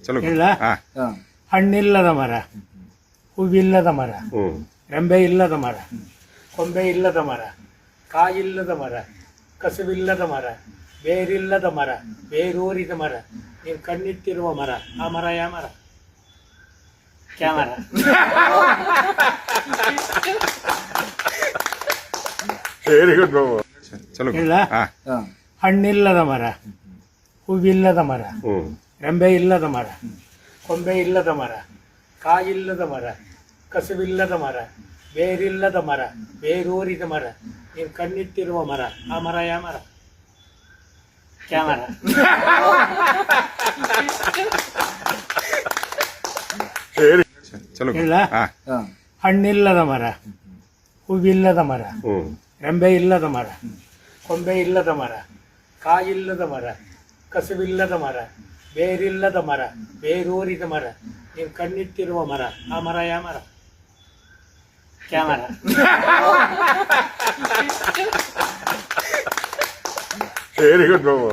ಚಲೋ ಇಲ್ಲ ಹಾ ಹಣ್ಣಿಲ್ಲದ ಮರ, ಹೂವಿಲ್ಲದ ಮರ, ಹ್ಮ್ ರೆಂಬೆ ಇಲ್ಲದ ಮರ, ಕೊಂಬೆ ಇಲ್ಲದ ಮರ, ಕಾಯಿಲ್ಲದ ಮರ, ಕಸುವಿಲ್ಲದ ಮರ, ಬೇರಿಲ್ಲದ ಮರ, ಬೇರೂರಿದ ಮರ, ನೀವು ಕಣ್ಣಿಟ್ಟಿರುವ ಮರ, ಆ ಮರ ಯಾವ ಮರ? ಕ್ಯಾಮರ. ವೆರಿ ಗುಡ್ ಬಾಬು ಚಲೋ ಇಲ್ಲ ಹಾ ಹಣ್ಣಿಲ್ಲದ ಮರ, ಹೂವಿಲ್ಲದ ಮರ, ಹ್ಮ್ ರೆಂಬೆ ಇಲ್ಲದ ಮರ, ಕೊಂಬೆ ಇಲ್ಲದ ಮರ, ಕಾಯಿಲ್ಲದ ಮರ, ಕಸುವಿಲ್ಲದ ಮರ, ಬೇರಿಲ್ಲದ ಮರ, ಬೇರೂರಿದ ಮರ, ನೀವು ಕಣ್ಣಿಟ್ಟಿರುವ ಮರ, ಆ ಮರ ಯಾವ ಮರ? ಕ್ಯಾಮರ. ವೆರಿ ಚಲೋ ಇಲ್ಲ ಹಾ ಹಣ್ಣಿಲ್ಲದ ಮರ, ಹೂವಿಲ್ಲದ ಮರ, ಹ್ಮ್ ರೆಂಬೆ ಇಲ್ಲದ ಮರ, ಕೊಂಬೆ ಇಲ್ಲದ ಮರ, ಕಾಯಿಲ್ಲದ ಮರ, ಕಸುವಿಲ್ಲದ ಮರ, ಬೇರಿಲ್ಲದ ಮರ, ಬೇರೂರಿದ ಮರ, ನೀವು ಕಣ್ಣಿಟ್ಟಿರುವ ಮರ, ಆ ಮರ ಯಾವ ಮರ? ಕ್ಯಾಮರ. Very good Babu